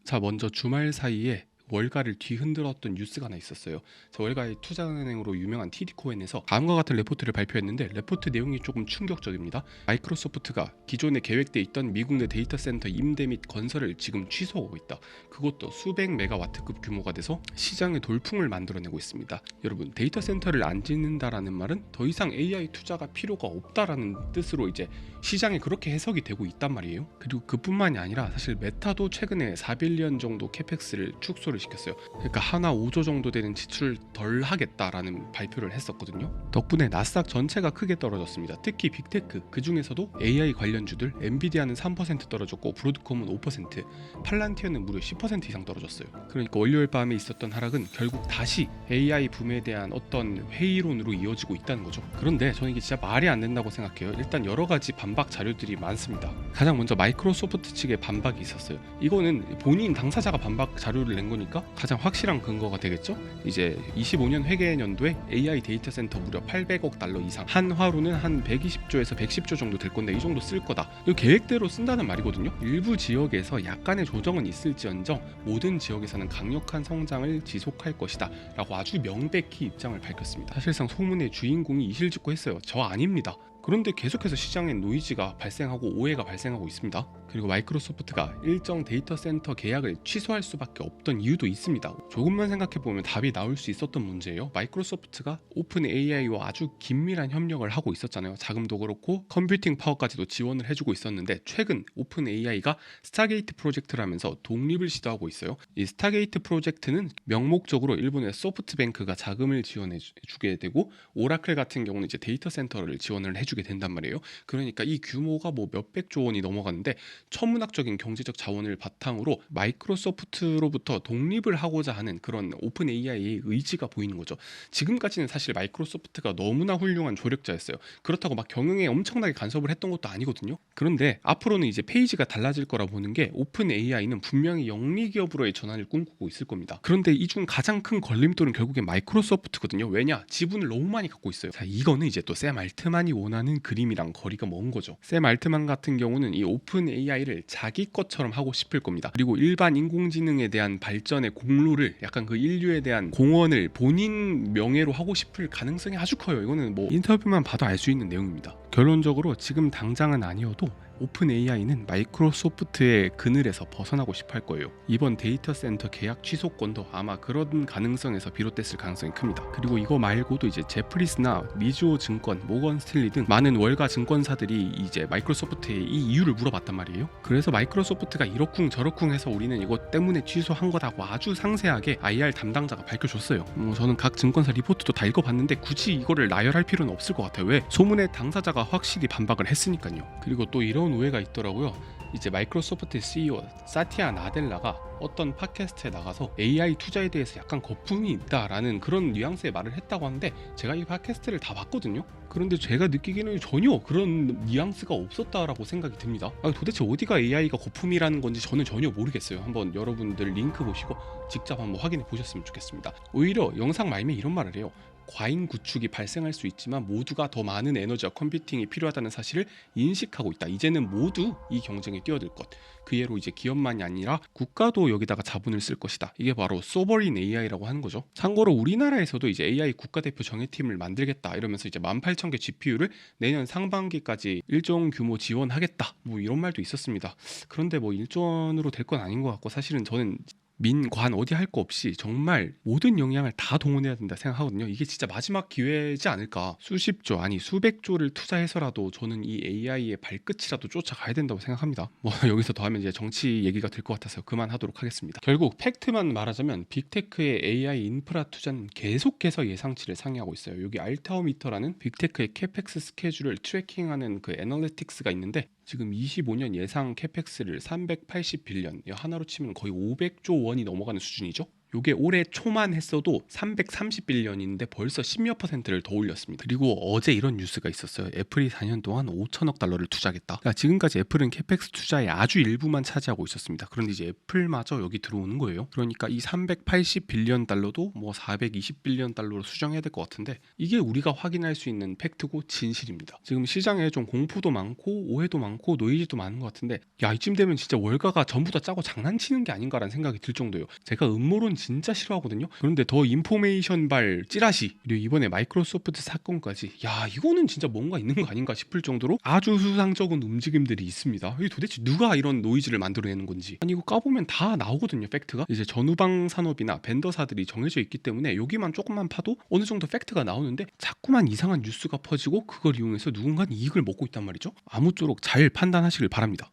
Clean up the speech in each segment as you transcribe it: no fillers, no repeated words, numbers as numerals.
자, 먼저 주말 사이에 월가를 뒤흔들었던 뉴스가 하나 있었어요. 월가의 투자은행으로 유명한 TD코인에서 다음과 같은 레포트를 발표했는데, 레포트 내용이 조금 충격적입니다. 마이크로소프트가 기존에 계획돼 있던 미국 내 데이터 센터 임대 및 건설을 지금 취소하고 있다. 그것도 수백 메가와트급 규모가 돼서 시장의 돌풍을 만들어내고 있습니다. 여러분, 데이터 센터를 안 짓는다라는 말은 더 이상 AI 투자가 필요가 없다라는 뜻으로 이제 시장에 그렇게 해석이 되고 있단 말이에요. 그리고 그뿐만이 아니라 사실 메타도 최근에 4빌리언 정도 캐펙스를 축소를 시켰어요. 그러니까 하나 5조 정도 되는 지출을 덜 하겠다라는 발표를 했었거든요. 덕분에 나스닥 전체가 크게 떨어졌습니다. 특히 빅테크, 그 중에서도 AI 관련주들, 엔비디아는 3% 떨어졌고 브로드콤은 5%, 팔란티어는 무려 10% 이상 떨어졌어요. 그러니까 월요일 밤에 있었던 하락은 결국 다시 AI 붐에 대한 어떤 회의론으로 이어지고 있다는 거죠. 그런데 저는 이게 진짜 말이 안 된다고 생각해요. 일단 여러 가지 반박 자료들이 많습니다. 가장 먼저 마이크로소프트 측의 반박이 있었어요. 이거는 본인 당사자가 반박 자료를 낸 거니까 가장 확실한 근거가 되겠죠. 이제 25년 회계연도에 AI 데이터 센터 무려 800억 달러 이상, 한 화로는 한 120조에서 110조 정도 될 건데 이 정도 쓸 거다. 이 계획대로 쓴다는 말이거든요. 일부 지역에서 약간의 조정은 있을지언정 모든 지역에서는 강력한 성장을 지속할 것이다 라고 아주 명백히 입장을 밝혔습니다. 사실상 소문의 주인공이 이실직고 했어요. 저 아닙니다. 그런데 계속해서 시장에 노이즈가 발생하고 오해가 발생하고 있습니다. 그리고 마이크로소프트가 일정 데이터 센터 계약을 취소할 수밖에 없던 이유도 있습니다. 조금만 생각해보면 답이 나올 수 있었던 문제예요. 마이크로소프트가 오픈 AI와 아주 긴밀한 협력을 하고 있었잖아요. 자금도 그렇고 컴퓨팅 파워까지도 지원을 해주고 있었는데, 최근 오픈 AI가 스타게이트 프로젝트라면서 독립을 시도하고 있어요. 이 스타게이트 프로젝트는 명목적으로 일본의 소프트뱅크가 자금을 지원해주게 되고, 오라클 같은 경우는 이제 데이터 센터를 지원을 해주게 된단 말이에요. 그러니까 이 규모가 뭐 몇백조 원이 넘어가는데, 천문학적인 경제적 자원을 바탕으로 마이크로소프트로부터 독립을 하고자 하는 그런 오픈 AI의 의지가 보이는 거죠. 지금까지는 사실 마이크로소프트가 너무나 훌륭한 조력자였어요. 그렇다고 막 경영에 엄청나게 간섭을 했던 것도 아니거든요. 그런데 앞으로는 이제 페이지가 달라질 거라 보는 게, 오픈 AI는 분명히 영리 기업으로의 전환을 꿈꾸고 있을 겁니다. 그런데 이 중 가장 큰 걸림돌은 결국에 마이크로소프트거든요. 왜냐? 지분을 너무 많이 갖고 있어요. 자, 이거는 이제 또 샘 알트만이 원하는 그림이랑 거리가 먼 거죠. 샘 알트만 같은 경우는 이 오픈 AI를 자기 것처럼 하고 싶을 겁니다. 그리고 일반 인공지능에 대한 발전의 공로를, 약간 그 인류에 대한 공헌을 본인 명예로 하고 싶을 가능성이 아주 커요. 이거는 뭐 인터뷰만 봐도 알 수 있는 내용입니다. 결론적으로 지금 당장은 아니어도 오픈 AI는 마이크로소프트의 그늘에서 벗어나고 싶어 할 거예요. 이번 데이터 센터 계약 취소건도 아마 그런 가능성에서 비롯됐을 가능성이 큽니다. 그리고 이거 말고도 이제 제프리스나 미즈호 증권, 모건 스탠리 등 많은 월가 증권사들이 이제 마이크로소프트에 이 이유를 물어봤단 말이에요. 그래서 마이크로소프트가 이러쿵 저러쿵 해서 우리는 이것 때문에 취소한 거다고 아주 상세하게 IR 담당자가 밝혀줬어요. 저는 각 증권사 리포트도 다 읽어봤는데 굳이 이거를 나열할 필요는 없을 것 같아요. 왜? 소문의 당사자가 확실히 반박을 했으니까요. 그리고 또 이런 오해가 있더라고요. 이제 마이크로소프트 CEO 사티아 나델라가 어떤 팟캐스트에 나가서 AI 투자에 대해서 약간 거품이 있다라는 그런 뉘앙스의 말을 했다고 하는데, 제가 이 팟캐스트를 다 봤거든요. 그런데 제가 느끼기에는 전혀 그런 뉘앙스가 없었다라고 생각이 듭니다. 도대체 어디가 AI가 거품이라는 건지 저는 전혀 모르겠어요. 한번 여러분들 링크 보시고 직접 한번 확인해 보셨으면 좋겠습니다. 오히려 영상 말미에 이런 말을 해요. 과잉 구축이 발생할 수 있지만 모두가 더 많은 에너지와 컴퓨팅이 필요하다는 사실을 인식하고 있다. 이제는 모두 이 경쟁에 뛰어들 것. 그 예로 이제 기업만이 아니라 국가도 여기다가 자본을 쓸 것이다. 이게 바로 소버린 AI라고 하는 거죠. 참고로 우리나라에서도 이제 AI 국가대표 정예팀을 만들겠다 이러면서 이제 18,000개 GPU를 내년 상반기까지 일정 규모 지원하겠다. 뭐 이런 말도 있었습니다. 그런데 뭐 일전으로 될 건 아닌 것 같고, 사실은 저는 민관 어디 할 거 없이 정말 모든 역량을 다 동원해야 된다 생각하거든요. 이게 진짜 마지막 기회지 않을까. 수십조 아니 수백조를 투자해서라도 저는 이 AI의 발끝이라도 쫓아가야 된다고 생각합니다. 뭐 여기서 더 하면 이제 정치 얘기가 될 것 같아서 그만하도록 하겠습니다. 결국 팩트만 말하자면 빅테크의 AI 인프라 투자는 계속해서 예상치를 상회하고 있어요. 여기 알타오미터라는 빅테크의 캐펙스 스케줄을 트래킹하는 그 애널리틱스가 있는데, 지금 25년 예상 캐펙스를 380빌리언, 하나로 치면 거의 500조 원이 넘어가는 수준이죠. 요게 올해 초만 했어도 330빌리언인데 벌써 10몇 %를 더 올렸습니다. 그리고 어제 이런 뉴스가 있었어요. 애플이 4년 동안 5천억 달러를 투자하겠다. 그러니까 지금까지 애플은 캐펙스 투자의 아주 일부만 차지하고 있었습니다. 그런데 이제 애플마저 여기 들어오는 거예요. 그러니까 이 380빌리언 달러도 뭐 420빌리언 달러로 수정해야 될 것 같은데, 이게 우리가 확인할 수 있는 팩트고 진실입니다. 지금 시장에 좀 공포도 많고 오해도 많고 노이즈도 많은 것 같은데, 야, 이쯤 되면 진짜 월가가 전부 다 짜고 장난치는 게 아닌가라는 생각이 들 정도예요. 제가 음모론 진짜 싫어하거든요. 그런데 더 인포메이션발 찌라시, 그리고 이번에 마이크로소프트 사건까지, 야, 이거는 진짜 뭔가 있는 거 아닌가 싶을 정도로 아주 수상쩍은 움직임들이 있습니다. 이게 도대체 누가 이런 노이즈를 만들어내는 건지. 아니, 이거 까보면 다 나오거든요, 팩트가. 이제 전후방 산업이나 벤더사들이 정해져 있기 때문에 여기만 조금만 파도 어느 정도 팩트가 나오는데, 자꾸만 이상한 뉴스가 퍼지고 그걸 이용해서 누군가는 이익을 먹고 있단 말이죠. 아무쪼록 잘 판단하시길 바랍니다.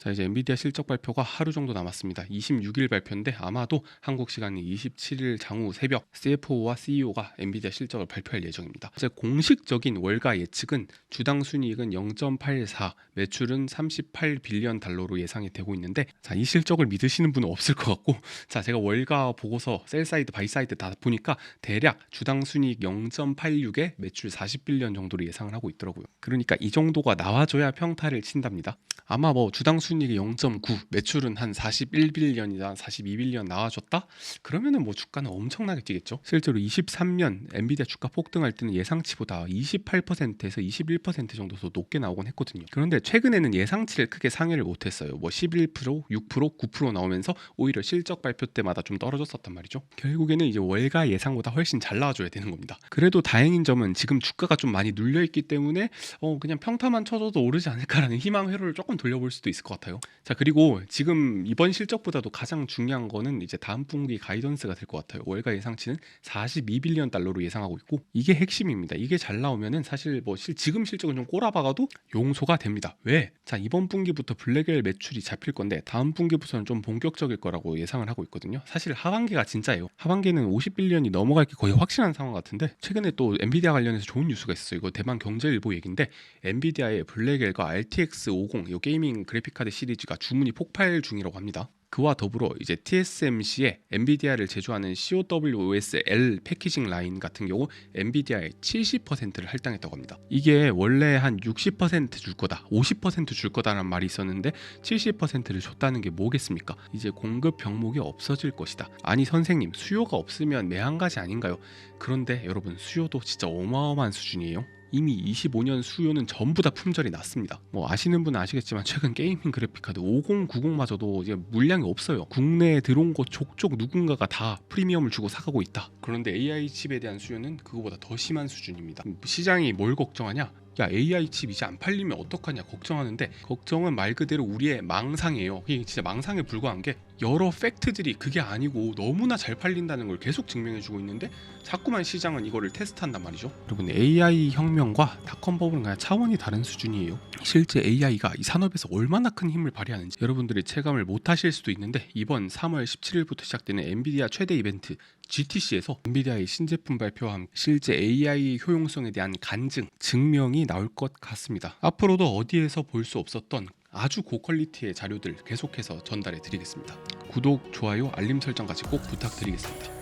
자, 이제 엔비디아 실적 발표가 하루 정도 남았습니다. 26일 발표인데 아마도 한국 시간이 27일 장후 새벽 CFO와 CEO가 엔비디아 실적을 발표할 예정입니다. 이제 공식적인 월가 예측은 주당 순이익은 0.84, 매출은 38빌리언 달러로 예상이 되고 있는데, 자, 이 실적을 믿으시는 분은 없을 것 같고, 자, 제가 월가 보고서 셀사이드 바이사이드 다 보니까 대략 주당 순이익 0.86에 매출 40빌리언 정도로 예상을 하고 있더라고요. 그러니까 이 정도가 나와줘야 평타를 친답니다. 아마 뭐 주당 순이익이 0.9, 매출은 한 41빌리언이나 42빌리언 나와줬다? 그러면은 뭐 주가는 엄청나게 뛰겠죠. 실제로 23년 엔비디아 주가 폭등할 때는 예상치보다 28%에서 21% 정도 더 높게 나오곤 했거든요. 그런데 최근에는 예상치를 크게 상회를 못했어요. 뭐 11%, 6%, 9% 나오면서 오히려 실적 발표 때마다 좀 떨어졌었단 말이죠. 결국에는 이제 월가 예상보다 훨씬 잘 나와줘야 되는 겁니다. 그래도 다행인 점은 지금 주가가 좀 많이 눌려있기 때문에 그냥 평타만 쳐줘도 오르지 않을까라는 희망 회로를 조금 돌려볼 수도 있을 것 같아요. 자, 그리고 지금 이번 실적보다도 가장 중요한 거는 이제 다음 분기 가이던스가 될 것 같아요. 월가 예상치는 42빌리언 달러로 예상하고 있고, 이게 핵심입니다. 이게 잘 나오면은 사실 뭐 지금 실적은 좀 꼬라박아도 용서가 됩니다. 왜? 자, 이번 분기부터 블랙웰 매출이 잡힐 건데 다음 분기부터는 좀 본격적일 거라고 예상을 하고 있거든요. 사실 하반기가 진짜예요. 하반기는 50빌리언이 넘어갈 게 거의 확실한 상황 같은데, 최근에 또 엔비디아 관련해서 좋은 뉴스가 있어요. 이거 대만 경제일보 얘기인데, 엔비디아의 블랙웰과 RTX 50 이 게이밍 그래픽카드 시리즈가 주문이 폭발 중이라고 합니다. 그와 더불어 이제 TSMC의 엔비디아를 제조하는 COWOS-L 패키징 라인 같은 경우 엔비디아의 70%를 할당했다고 합니다. 이게 원래 한 60% 줄 거다, 50% 줄 거다라는 말이 있었는데 70%를 줬다는 게 뭐겠습니까? 이제 공급 병목이 없어질 것이다. 아니 선생님, 수요가 없으면 매한가지 아닌가요? 그런데 여러분, 수요도 진짜 어마어마한 수준이에요. 이미 25년 수요는 전부 다 품절이 났습니다. 뭐 아시는 분은 아시겠지만 최근 게이밍 그래픽카드 5090마저도 이제 물량이 없어요. 국내에 들어온 거 족족 누군가가 다 프리미엄을 주고 사가고 있다. 그런데 AI 칩에 대한 수요는 그거보다 더 심한 수준입니다. 시장이 뭘 걱정하냐? 야, AI 칩 이제 안 팔리면 어떡하냐 걱정하는데, 걱정은 말 그대로 우리의 망상이에요. 이게 진짜 망상에 불과한 게, 여러 팩트들이 그게 아니고 너무나 잘 팔린다는 걸 계속 증명해주고 있는데 자꾸만 시장은 이거를 테스트한단 말이죠. 여러분, AI 혁명과 닷컴 버블은 그냥 차원이 다른 수준이에요. 실제 AI가 이 산업에서 얼마나 큰 힘을 발휘하는지 여러분들이 체감을 못하실 수도 있는데, 이번 3월 17일부터 시작되는 엔비디아 최대 이벤트 GTC에서 엔비디아의 신제품 발표와 함께 실제 AI 효용성에 대한 간증, 증명이 나올 것 같습니다. 앞으로도 어디에서 볼 수 없었던 아주 고퀄리티의 자료들 계속해서 전달해 드리겠습니다. 구독, 좋아요, 알림 설정까지 꼭 부탁드리겠습니다.